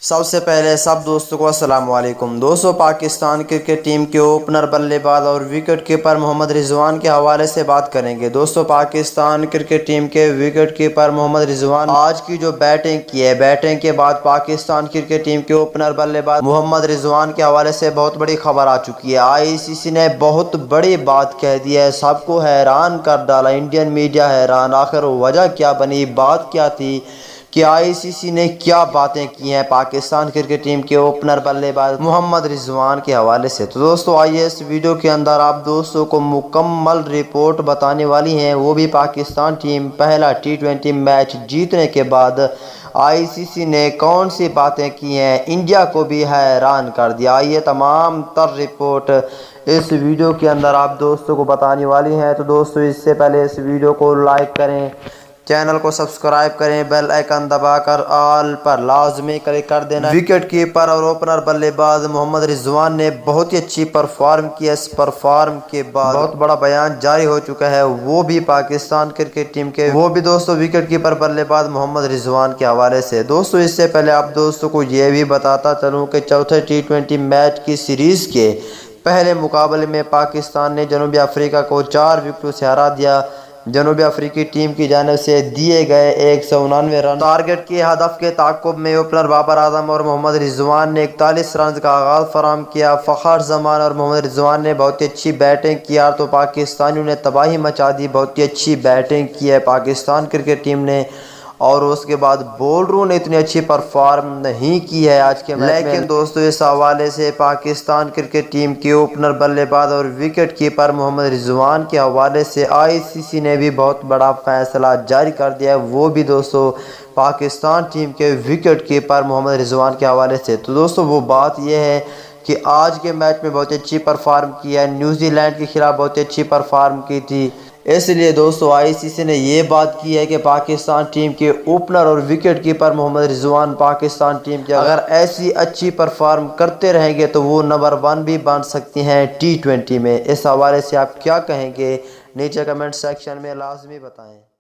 सबसे पहले सब दोस्तों को अस्सलाम वालेकुम। दोस्तों, पाकिस्तान क्रिकेट टीम के ओपनर बल्लेबाज और विकेट कीपर मोहम्मद रिजवान के हवाले से बात करेंगे। दोस्तों, पाकिस्तान क्रिकेट टीम के विकेट कीपर मोहम्मद रिजवान आज की जो बैटिंग की है, बैटिंग के बाद पाकिस्तान क्रिकेट टीम के ओपनर बल्लेबाज मोहम्मद रिजवान के हवाले से बहुत बड़ी खबर आ चुकी है। आईसीसी ने बहुत बड़ी बात कह दी है, सबको हैरान कर डाला, इंडियन मीडिया हैरान। आखिर वजह क्या बनी, बात क्या थी कि आईसीसी ने क्या बातें की हैं पाकिस्तान क्रिकेट टीम के ओपनर बल्लेबाज मोहम्मद रिजवान के हवाले से। तो दोस्तों, आइए इस वीडियो के अंदर आप दोस्तों को मुकम्मल रिपोर्ट बताने वाली हैं, वो भी पाकिस्तान टीम पहला T20 मैच जीतने के बाद आईसीसी ने कौन सी बातें की हैं, इंडिया को भी हैरान कर दिया। आइए तमाम तर रिपोर्ट इस वीडियो के अंदर आप दोस्तों को बताने वाली हैं। तो दोस्तों, इससे पहले इस वीडियो को लाइक करें, चैनल को सब्सक्राइब करें, बेल आइकन दबाकर ऑल पर लाजमी क्लिक कर देना। विकेट कीपर और ओपनर बल्लेबाज मोहम्मद रिजवान ने बहुत ही अच्छी परफॉर्म किया। इस परफॉर्म के बाद बहुत बड़ा बयान जारी हो चुका है, वो भी पाकिस्तान क्रिकेट टीम के, वो भी दोस्तों विकेट कीपर बल्लेबाज मोहम्मद रिजवान के हवाले से। दोस्तों, इससे पहले आप दोस्तों को ये भी बताता चलूँ कि चौथे T20 मैच की सीरीज के पहले मुकाबले में पाकिस्तान ने जनूबी अफ्रीका को 4 विकेटों से हरा दिया। जनूबी अफ्रीकी टीम की जानिब से दिए गए 189 रन टारगेट के हदफ के ताक़ुब में ओपनर बाबर आजम और मोहम्मद रिजवान ने 41 रन का आगाज़ फराहम किया। फ़खर जमान और मोहम्मद रिजवान ने बहुत ही अच्छी बैटिंग किया तो पाकिस्तानियों ने तबाही मचा दी। बहुत ही अच्छी बैटिंग की है पाकिस्तान क्रिकेट टीम ने, और उसके बाद बॉलरों ने इतनी अच्छी परफॉर्म नहीं की है आज के मैच में। लेकिन दोस्तों, इस हवाले से पाकिस्तान क्रिकेट टीम के ओपनर बल्लेबाज और विकेट कीपर मोहम्मद रिजवान के हवाले से आईसीसी ने भी बहुत बड़ा फैसला जारी कर दिया है, वो भी दोस्तों पाकिस्तान टीम के विकेट कीपर मोहम्मद रिजवान के हवाले से। तो दोस्तों, वो बात यह है कि आज के मैच में बहुत अच्छी परफॉर्म किया है, न्यूजीलैंड के खिलाफ बहुत अच्छी परफॉर्म की थी। इसलिए दोस्तों, आईसीसी ने ये बात की है कि पाकिस्तान टीम के ओपनर और wicket keeper Mohammad Rizwan Pakistan team के अगर ऐसी अच्छी परफॉर्म करते रहेंगे तो वो नंबर 1 भी बन सकती हैं T20 में। इस हवाले से आप क्या कहेंगे, नीचे कमेंट सेक्शन में लाजमी बताएं।